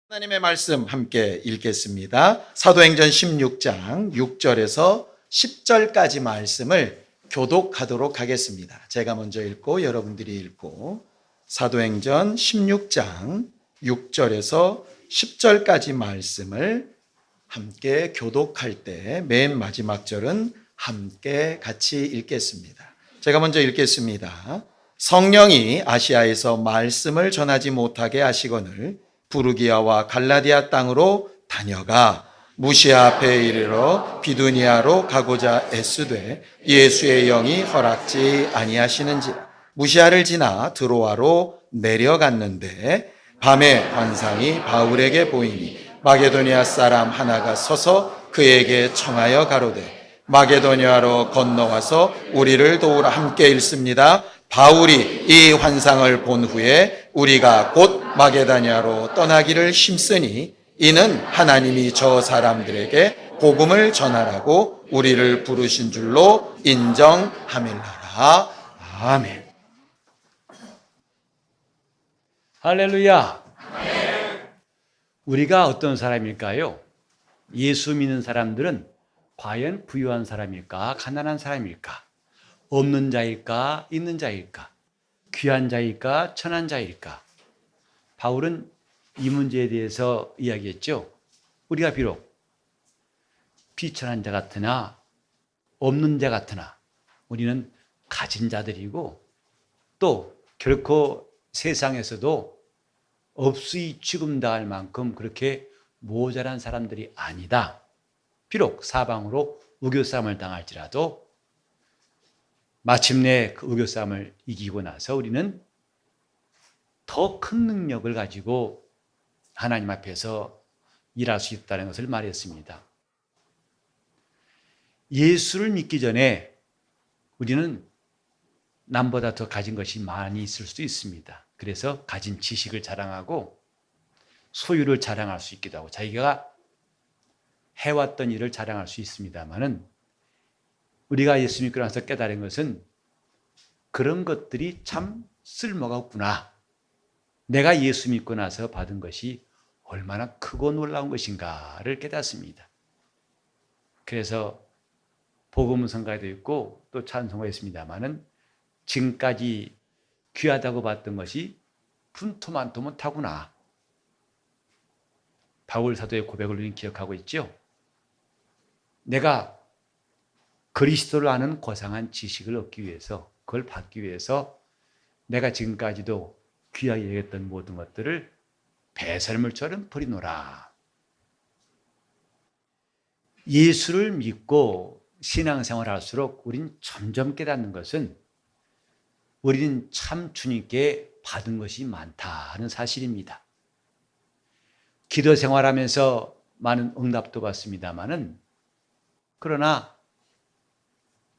하나님의 말씀 함께 읽겠습니다. 사도행전 16장 6절에서 10절까지 말씀을 교독하도록 하겠습니다. 제가 먼저 읽고 여러분들이 읽고 사도행전 16장 6절에서 10절까지 말씀을 함께 교독할 때 맨 마지막 절은 함께 같이 읽겠습니다. 제가 먼저 읽겠습니다. 성령이 아시아에서 말씀을 전하지 못하게 하시거늘 부르기아와 갈라디아 땅으로 다녀가 무시아 앞에 이르러 비두니아로 가고자 애쓰되 예수의 영이 허락지 아니하시는지 무시아를 지나 드로아로 내려갔는데 밤에 환상이 바울에게 보이니 마게도니아 사람 하나가 서서 그에게 청하여 가로되 마게도니아로 건너와서 우리를 도우라. 함께 읽습니다. 바울이 이 환상을 본 후에 우리가 곧 마게도니아로 떠나기를 힘쓰니 이는 하나님이 저 사람들에게 복음을 전하라고 우리를 부르신 줄로 인정함일러라. 아멘. 할렐루야. 우리가 어떤 사람일까요? 예수 믿는 사람들은 과연 부유한 사람일까? 가난한 사람일까? 없는 자일까? 있는 자일까? 귀한 자일까? 천한 자일까? 바울은 이 문제에 대해서 이야기했죠. 우리가 비록 비천한 자 같으나 없는 자 같으나 우리는 가진 자들이고 또 결코 세상에서도 없이 취급당할 만큼 그렇게 모자란 사람들이 아니다. 비록 사방으로 우겨싸움을 당할지라도 마침내 그 우겨싸움을 이기고 나서 우리는 더 큰 능력을 가지고 하나님 앞에서 일할 수 있다는 것을 말했습니다. 예수를 믿기 전에 우리는 남보다 더 가진 것이 많이 있을 수도 있습니다. 그래서 가진 지식을 자랑하고 소유를 자랑할 수 있기도 하고 자기가 해왔던 일을 자랑할 수 있습니다만은 우리가 예수 믿고 나서 깨달은 것은 그런 것들이 참 쓸모가 없구나. 내가 예수 믿고 나서 받은 것이 얼마나 크고 놀라운 것인가를 깨닫습니다. 그래서 복음 선가에도 있고 또 찬송가 있습니다만은 지금까지 귀하다고 봤던 것이 분토만토 못하구나. 바울 사도의 고백을 우리는 기억하고 있죠. 내가 그리스도를 아는 고상한 지식을 얻기 위해서 그걸 받기 위해서 내가 지금까지도 귀하게 여겼던 모든 것들을 배설물처럼 버리노라. 예수를 믿고 신앙생활을 할수록 우린 점점 깨닫는 것은 우리는 참 주님께 받은 것이 많다는 사실입니다. 기도 생활하면서 많은 응답도 받습니다만은 그러나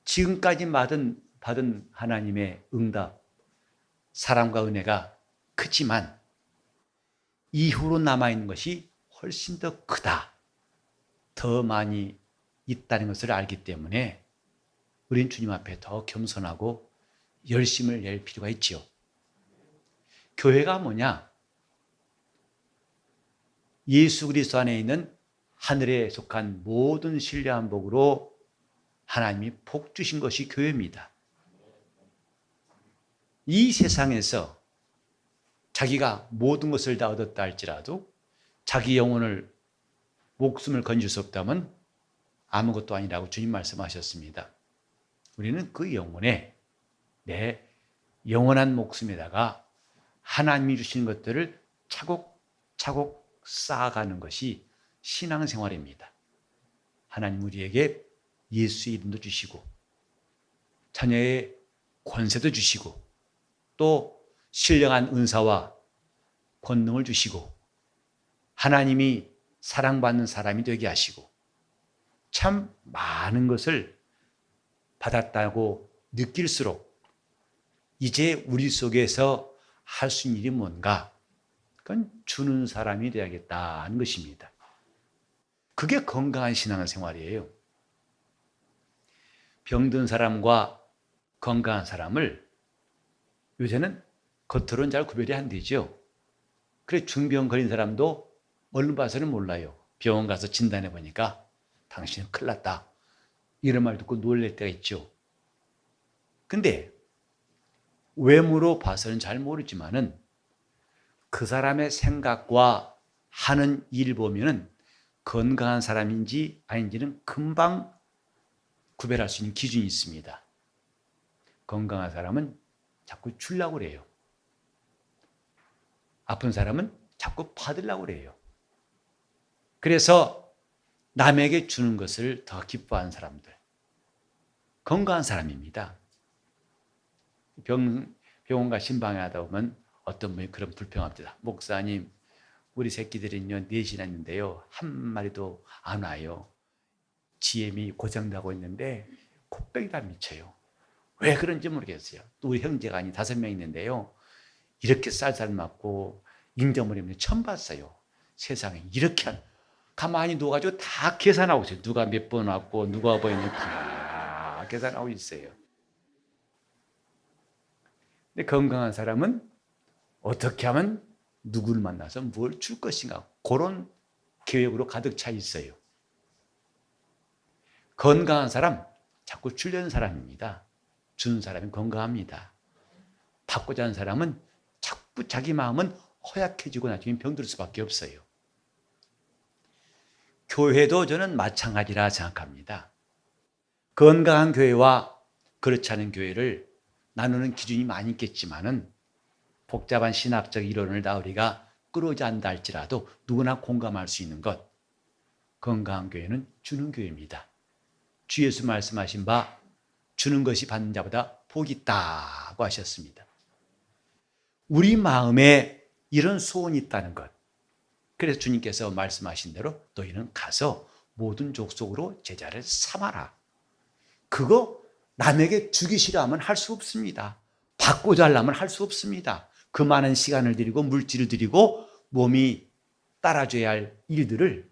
지금까지 받은 하나님의 응답, 사랑과 은혜가 크지만 이후로 남아있는 것이 훨씬 더 크다, 더 많이 있다는 것을 알기 때문에 우린 주님 앞에 더 겸손하고 열심을 낼 필요가 있지요. 교회가 뭐냐? 예수 그리스도 안에 있는 하늘에 속한 모든 신령한 복으로 하나님이 복 주신 것이 교회입니다. 이 세상에서 자기가 모든 것을 다 얻었다 할지라도 자기 영혼을 목숨을 건질 수 없다면 아무것도 아니라고 주님 말씀하셨습니다. 우리는 그 영혼에 내 영원한 목숨에다가 하나님이 주신 것들을 차곡차곡 쌓아가는 것이 신앙생활입니다. 하나님 우리에게 예수 이름도 주시고 자녀의 권세도 주시고 또 신령한 은사와 권능을 주시고 하나님이 사랑받는 사람이 되게 하시고 참 많은 것을 받았다고 느낄수록 이제 우리 속에서 할 수 있는 일이 뭔가? 그건 주는 사람이 되야겠다는 것입니다. 그게 건강한 신앙생활이에요. 병든 사람과 건강한 사람을 요새는 겉으로는 잘 구별이 안 되죠. 그래 중병 걸린 사람도 얼른 봐서는 몰라요. 병원 가서 진단해 보니까 당신은 큰일 났다. 이런 말 듣고 놀랄 때가 있죠. 근데 외모로 봐서는 잘 모르지만은 그 사람의 생각과 하는 일 보면은 건강한 사람인지 아닌지는 금방 구별할 수 있는 기준이 있습니다. 건강한 사람은 자꾸 주려고 그래요. 아픈 사람은 자꾸 받으려고 그래요. 그래서 남에게 주는 것을 더 기뻐하는 사람들, 건강한 사람입니다. 병원과 신방에 하다 보면 어떤 분이 그런 불평합니다. 목사님, 우리 새끼들은요, 넷이나 있는데요, 한 마리도 안 와요. GM이 고장나고 있는데 코빼기 다 미쳐요. 왜 그런지 모르겠어요. 또 우리 형제가 아니 5명 있는데요, 이렇게 쌀쌀 맞고 인정머리는 처음 봤어요. 세상에 이렇게 가만히 누워가지고 다 계산하고 있어요. 누가 몇 번 왔고 누가 보이는지 다 계산하고 있어요. 근데 건강한 사람은 어떻게 하면 누구를 만나서 뭘 줄 것인가, 그런 계획으로 가득 차 있어요. 건강한 사람, 자꾸 주려는 사람입니다. 주는 사람이 건강합니다. 받고자 하는 사람은 자꾸 자기 마음은 허약해지고 나중에 병들 수밖에 없어요. 교회도 저는 마찬가지라 생각합니다. 건강한 교회와 그렇지 않은 교회를 나누는 기준이 많이 있겠지만은 복잡한 신학적 이론을 다 우리가 끌어오지않다 할지라도 누구나 공감할 수 있는 것, 건강한 교회는 주는 교회입니다. 주 예수 말씀하신 바 주는 것이 받는 자보다 복이 있다고 하셨습니다. 우리 마음에 이런 소원이 있다는 것, 그래서 주님께서 말씀하신 대로 너희는 가서 모든 족속으로 제자를 삼아라. 그거 남에게 주기 싫어하면 할 수 없습니다. 받고자 하려면 할 수 없습니다. 그 많은 시간을 들이고 물질을 들이고 몸이 따라줘야 할 일들을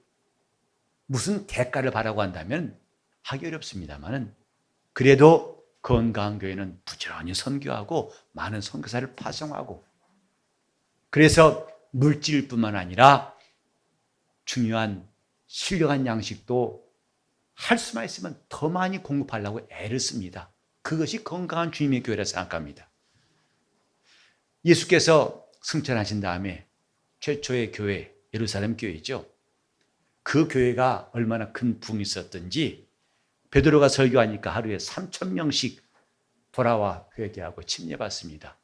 무슨 대가를 바라고 한다면 하기 어렵습니다만은, 그래도 건강한 교회는 부지런히 선교하고 많은 선교사를 파송하고, 그래서 물질뿐만 아니라 중요한 신령한 양식도 할 수만 있으면 더 많이 공급하려고 애를 씁니다. 그것이 건강한 주님의 교회라 생각합니다. 예수께서 승천하신 다음에 최초의 교회, 예루살렘 교회죠. 그 교회가 얼마나 큰 부흥이 있었던지 베드로가 설교하니까 하루에 3,000명씩 돌아와 회개하고 침례받습니다.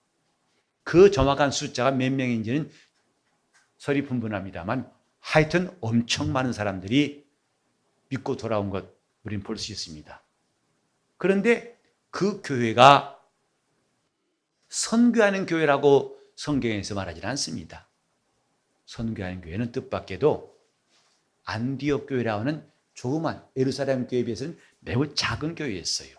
그 정확한 숫자가 몇 명인지는 설이 분분합니다만 하여튼 엄청 많은 사람들이 믿고 돌아온 것 우리는 볼 수 있습니다. 그런데 그 교회가 선교하는 교회라고 성경에서 말하지 않습니다. 선교하는 교회는 뜻밖에도 안디옥 교회라고 하는 조그만 예루살렘 교회에 비해서는 매우 작은 교회였어요.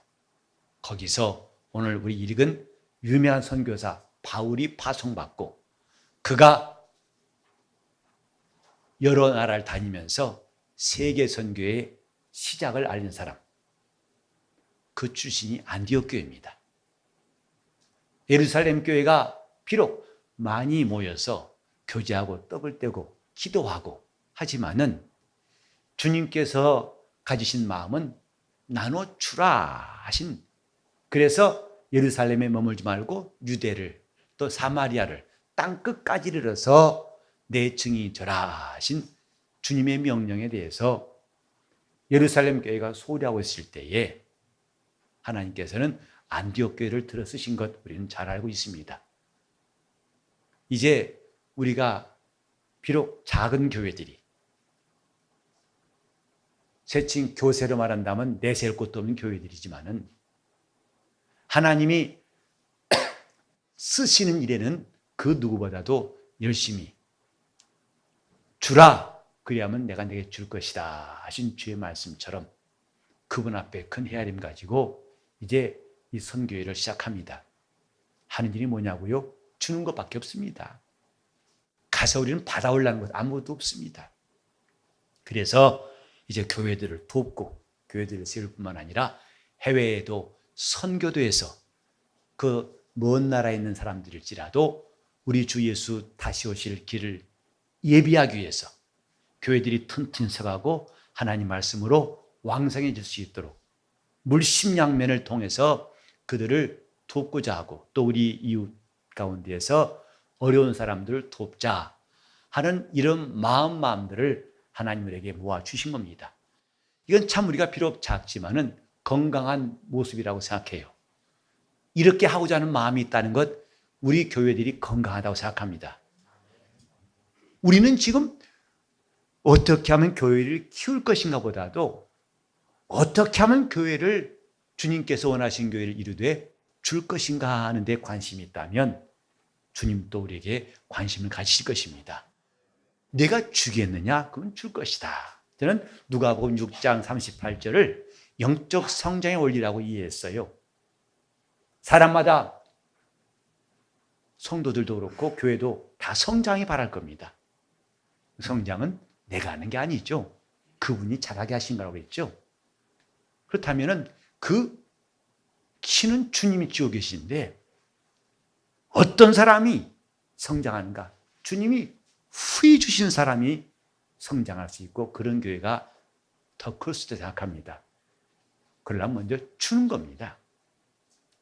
거기서 오늘 우리 읽은 유명한 선교사 바울이 파송받고 그가 여러 나라를 다니면서 세계 선교의 시작을 알린 사람, 그 출신이 안디옥 교회입니다. 예루살렘 교회가 비록 많이 모여서 교제하고 떡을 떼고 기도하고 하지만은 주님께서 가지신 마음은 나눠 주라 하신, 그래서 예루살렘에 머물지 말고 유대를 또 사마리아를 땅 끝까지 이르러서 내 증인이 되라 하신 주님의 명령에 대해서 예루살렘 교회가 소리하고 있을 때에 하나님께서는 안디옥 교회를 들어 쓰신 것 우리는 잘 알고 있습니다. 이제 우리가 비록 작은 교회들이, 세칭 교세로 말한다면 내세울 곳도 없는 교회들이지만은 하나님이 쓰시는 일에는 그 누구보다도 열심히 주라, 그리하면 내가 내게 줄 것이다 하신 주의 말씀처럼 그분 앞에 큰 헤아림 가지고 이제 이 선교회를 시작합니다. 하는 일이 뭐냐고요? 주는 것밖에 없습니다. 가서 우리는 받아오려는 것 아무것도 없습니다. 그래서 이제 교회들을 돕고 교회들을 세울 뿐만 아니라 해외에도 선교도에서 그 먼 나라에 있는 사람들일지라도 우리 주 예수 다시 오실 길을 예비하기 위해서 교회들이 튼튼히 서가고 하나님 말씀으로 왕성해질 수 있도록 물심양면을 통해서 그들을 돕고자 하고 또 우리 이웃 가운데에서 어려운 사람들을 돕자 하는 이런 마음들을 하나님 우리에게 모아주신 겁니다. 이건 참 우리가 비록 작지만은 건강한 모습이라고 생각해요. 이렇게 하고자 하는 마음이 있다는 것, 우리 교회들이 건강하다고 생각합니다. 우리는 지금 어떻게 하면 교회를 키울 것인가 보다도 어떻게 하면 교회를 주님께서 원하신 교회를 이루되 줄 것인가 하는 데 관심이 있다면 주님도 우리에게 관심을 가지실 것입니다. 내가 주겠느냐? 그건 줄 것이다. 저는 누가복음 6장 38절을 영적 성장의 원리라고 이해했어요. 사람마다 성도들도 그렇고 교회도 다 성장이 바랄 겁니다. 성장은 내가 하는 게 아니죠. 그분이 잘하게 하신 거라고 했죠. 그렇다면 그 키는 주님이 쥐고 계신데 어떤 사람이 성장하는가? 주님이 후히 주신 사람이 성장할 수 있고 그런 교회가 더 클 수도 생각합니다. 그러려면 먼저 주는 겁니다.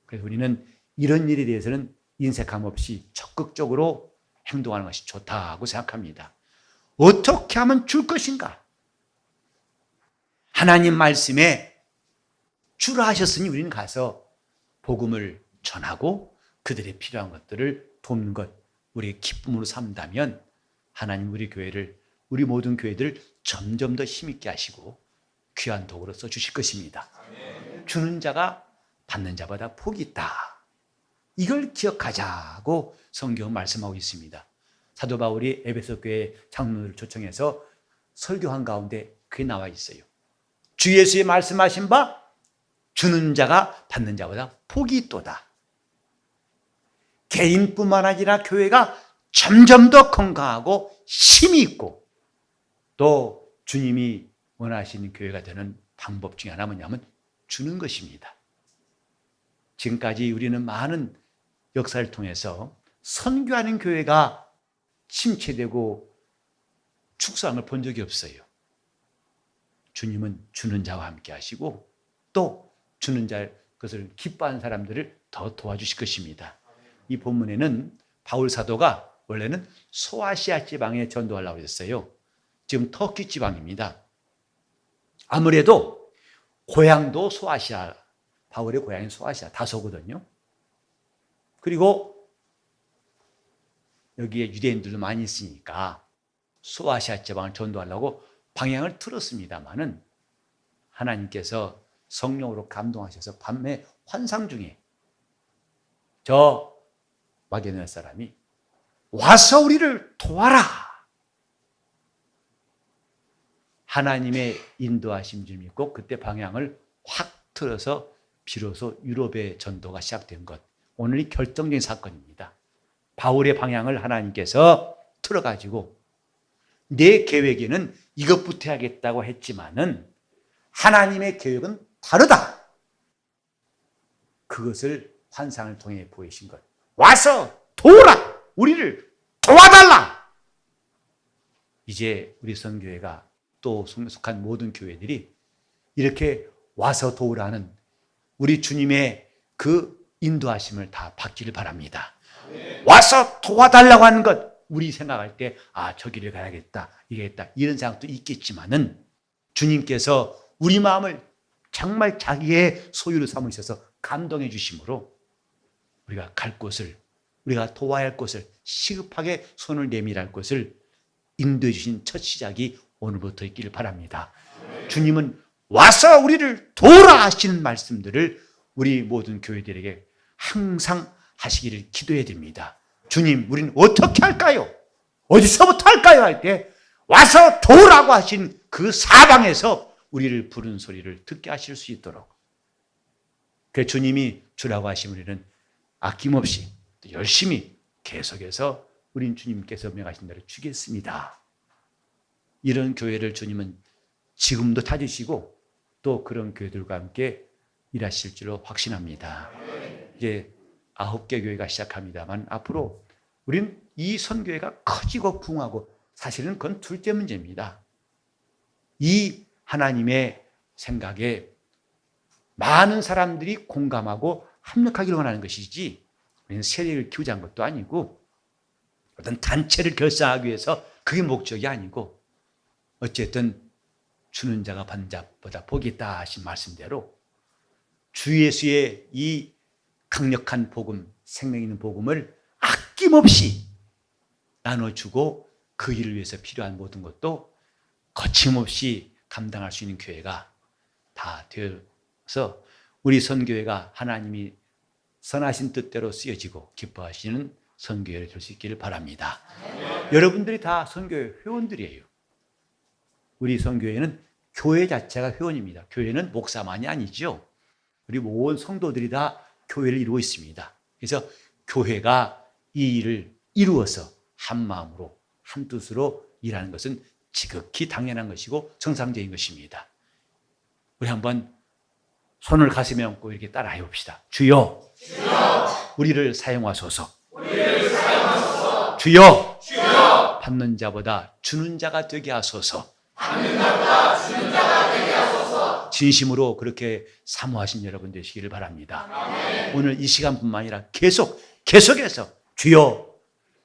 그래서 우리는 이런 일에 대해서는 인색함 없이 적극적으로 행동하는 것이 좋다고 생각합니다. 어떻게 하면 줄 것인가? 하나님 말씀에 주라 하셨으니 우리는 가서 복음을 전하고 그들의 필요한 것들을 돕는 것, 우리의 기쁨으로 삼다면 하나님 우리 교회를, 우리 모든 교회들을 점점 더 힘있게 하시고 귀한 도구로 써주실 것입니다. 주는 자가 받는 자보다 복이 있다. 이걸 기억하자고 성경은 말씀하고 있습니다. 사도 바울이 에베소 교회 장로들을 초청해서 설교한 가운데 그게 나와 있어요. 주 예수의 말씀하신 바 주는 자가 받는 자보다 복이 있도다. 개인뿐만 아니라 교회가 점점 더 건강하고 힘이 있고 또 주님이 원하시는 교회가 되는 방법 중에 하나 뭐냐면 주는 것입니다. 지금까지 우리는 많은 역사를 통해서 선교하는 교회가 침체되고 축소한 걸 본 적이 없어요. 주님은 주는 자와 함께 하시고 또 주는 자 그것을 기뻐하는 사람들을 더 도와주실 것입니다. 이 본문에는 바울 사도가 원래는 소아시아 지방에 전도하려고 했어요. 지금 터키 지방입니다. 아무래도 고향도 소아시아, 바울의 고향이 소아시아 다소거든요. 그리고 여기에 유대인들도 많이 있으니까 소아시아 지방을 전도하려고 방향을 틀었습니다마는 하나님께서 성령으로 감동하셔서 밤에 환상 중에 저 마게도냐 사람이 와서 우리를 도와라. 하나님의 인도하심 줄 믿고 그때 방향을 확 틀어서 비로소 유럽의 전도가 시작된 것. 오늘이 결정적인 사건입니다. 바울의 방향을 하나님께서 틀어가지고 내 계획에는 이것부터 해야겠다고 했지만은 하나님의 계획은 다르다. 그것을 환상을 통해 보이신 것. 와서 도우라. 우리를 도와달라. 이제 우리 선교회가 또 속한 모든 교회들이 이렇게 와서 도우라는 우리 주님의 그 인도하심을 다 받기를 바랍니다. 와서 도와달라고 하는 것, 우리 생각할 때 저 길을 가야겠다, 이겠다 이런 생각도 있겠지만은 주님께서 우리 마음을 정말 자기의 소유로 삼으셔서 감동해 주심으로 우리가 갈 곳을, 우리가 도와야 할 곳을, 시급하게 손을 내밀 할 곳을 인도해 주신 첫 시작이 오늘부터 있기를 바랍니다. 주님은 와서 우리를 도우라 하시는 말씀들을 우리 모든 교회들에게 항상 하시기를 기도해야 됩니다. 주님, 우리는 어떻게 할까요? 어디서부터 할까요? 할 때 와서 도우라고 하신 그 사방에서 우리를 부른 소리를 듣게 하실 수 있도록, 그 주님이 주라고 하신 우리는 아낌없이 또 열심히 계속해서 우린 주님께서 명하신 대로 주겠습니다. 이런 교회를 주님은 지금도 다지시고 또 그런 교회들과 함께 일하실 줄로 확신합니다. 이제 9개 교회가 시작합니다만 앞으로 우리는 이 선교회가 커지고 부흥하고, 사실은 그건 둘째 문제입니다. 이 하나님의 생각에 많은 사람들이 공감하고 합력하기를 원하는 것이지, 우리는 세력을 키우자 한 것도 아니고 어떤 단체를 결성하기 위해서 그게 목적이 아니고, 어쨌든 주는 자가 받는 자보다 복이 있다 하신 말씀대로 주 예수의 이 강력한 복음, 생명 있는 복음을 아낌없이 나눠주고 그 일을 위해서 필요한 모든 것도 거침없이 감당할 수 있는 교회가 다 되어서 우리 선교회가 하나님이 선하신 뜻대로 쓰여지고 기뻐하시는 선교회를 될 수 있기를 바랍니다. 여러분들이 다 선교회 회원들이에요. 우리 선교회는 교회 자체가 회원입니다. 교회는 목사만이 아니죠. 우리 모든 성도들이 다 교회를 이루고 있습니다. 그래서 교회가 이 일을 이루어서 한 마음으로 한 뜻으로 일하는 것은 지극히 당연한 것이고 정상적인 것입니다. 우리 한번 손을 가슴에 얹고 이렇게 따라해 봅시다. 주여, 우리를 사용하소서. 주여, 받는 자보다 주는 자가 되게 하소서. 진심으로 그렇게 사모하신 여러분 되시기를 바랍니다. 오늘 이 시간뿐만 아니라 계속해서 주여,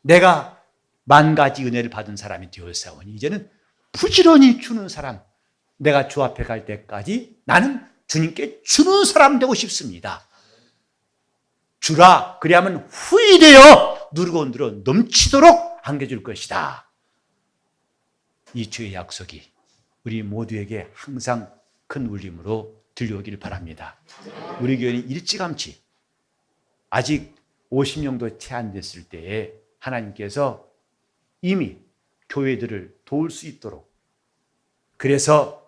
내가 만 가지 은혜를 받은 사람이 되었사오니 이제는 부지런히 주는 사람, 내가 주 앞에 갈 때까지 나는 주님께 주는 사람 되고 싶습니다. 주라, 그리하면 후일되어 누르고 늘어 넘치도록 안겨줄 것이다. 이 주의 약속이 우리 모두에게 항상 큰 울림으로 들려오기를 바랍니다. 우리 교회는 일찌감치 아직 50명도 채 안 됐을 때에 하나님께서 이미 교회들을 도울 수 있도록, 그래서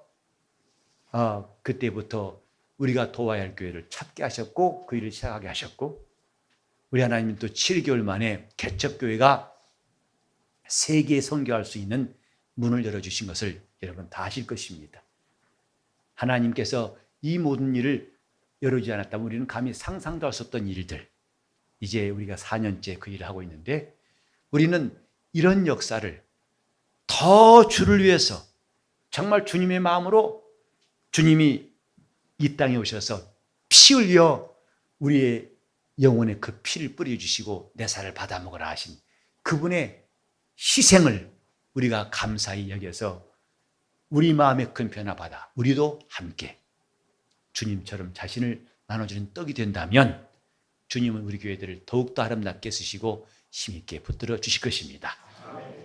그때부터 우리가 도와야 할 교회를 찾게 하셨고 그 일을 시작하게 하셨고, 우리 하나님은 또 7개월 만에 개척교회가 세계에 선교할 수 있는 문을 열어주신 것을 여러분 다 아실 것입니다. 하나님께서 이 모든 일을 열어주지 않았다면 우리는 감히 상상도 할 수 없던 일들, 이제 우리가 4년째 그 일을 하고 있는데, 우리는 이런 역사를 더 주를 위해서 정말 주님의 마음으로, 주님이 이 땅에 오셔서 피 흘려 우리의 영혼에 그 피를 뿌려주시고 내 살을 받아 먹으라 하신 그분의 희생을 우리가 감사히 여겨서 우리 마음에 큰 변화받아 우리도 함께 주님처럼 자신을 나눠주는 떡이 된다면 주님은 우리 교회들을 더욱더 아름답게 쓰시고 힘있게 붙들어 주실 것입니다.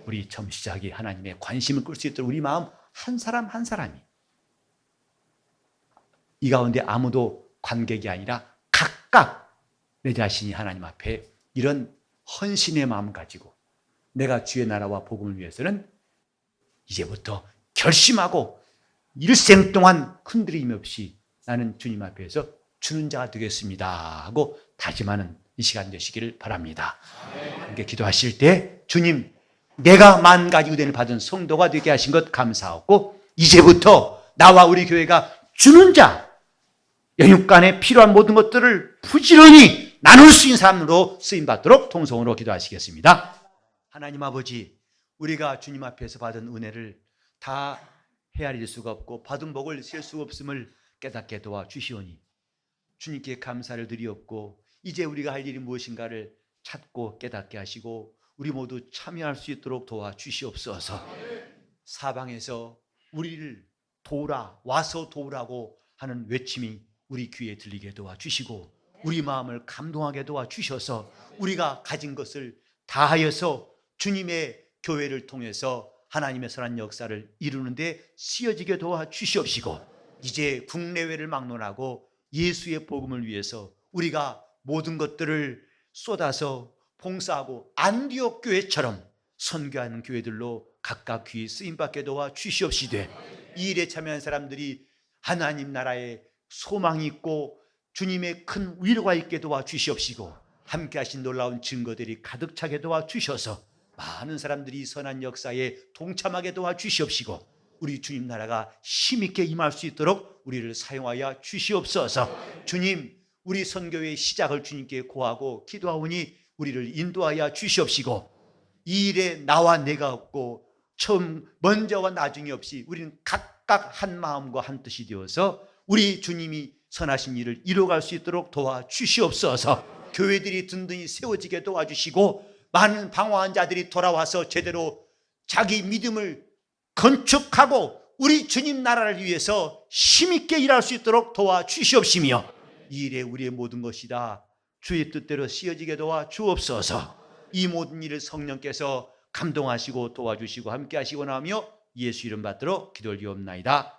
우리 처음 시작이 하나님의 관심을 끌 수 있도록 우리 마음 한 사람 한 사람이, 이 가운데 아무도 관객이 아니라 각각 내 자신이 하나님 앞에 이런 헌신의 마음 가지고 내가 주의 나라와 복음을 위해서는 이제부터 결심하고 일생 동안 흔들림 없이 나는 주님 앞에서 주는 자가 되겠습니다 하고 다짐하는 이 시간 되시기를 바랍니다. 함께 기도하실 때 주님, 내가 만 가지 은혜를 받은 성도가 되게 하신 것 감사하고 이제부터 나와 우리 교회가 주는 자, 영육간에 필요한 모든 것들을 부지런히 나눌 수 있는 사람으로 쓰임받도록 통성으로 기도하시겠습니다. 하나님 아버지, 우리가 주님 앞에서 받은 은혜를 다 헤아릴 수가 없고 받은 복을 셀 수 없음을 깨닫게 도와주시오니 주님께 감사를 드리옵고 이제 우리가 할 일이 무엇인가를 찾고 깨닫게 하시고 우리 모두 참여할 수 있도록 도와주시옵소서. 사방에서 우리를 도우라, 와서 도우라고 하는 외침이 우리 귀에 들리게 도와주시고 우리 마음을 감동하게 도와주셔서 우리가 가진 것을 다하여서 주님의 교회를 통해서 하나님의 선한 역사를 이루는 데 쓰여지게 도와주시옵시고 이제 국내외를 막론하고 예수의 복음을 위해서 우리가 모든 것들을 쏟아서 봉사하고 안디옥 교회처럼 선교하는 교회들로 각각 귀 쓰임받게 도와주시옵시되 이 일에 참여한 사람들이 하나님 나라에 소망이 있고 주님의 큰 위로가 있게 도와주시옵시고 함께 하신 놀라운 증거들이 가득 차게 도와주셔서 많은 사람들이 선한 역사에 동참하게 도와주시옵시고 우리 주님 나라가 힘있게 임할 수 있도록 우리를 사용하여 주시옵소서. 주님, 우리 선교의 시작을 주님께 고하고 기도하오니 우리를 인도하여 주시옵시고 이 일에 나와 내가 없고 처음 먼저와 나중이 없이 우리는 각각 한 마음과 한 뜻이 되어서 우리 주님이 선하신 일을 이루어갈 수 있도록 도와주시옵소서. 교회들이 든든히 세워지게 도와주시고 많은 방황한 자들이 돌아와서 제대로 자기 믿음을 건축하고 우리 주님 나라를 위해서 힘있게 일할 수 있도록 도와주시옵시며 이 일에 우리의 모든 것이 다 주의 뜻대로 쓰여지게 도와주옵소서. 이 모든 일을 성령께서 감동하시고 도와주시고 함께 하시고 나며 예수 이름 받들어 기도를 드리옵나이다.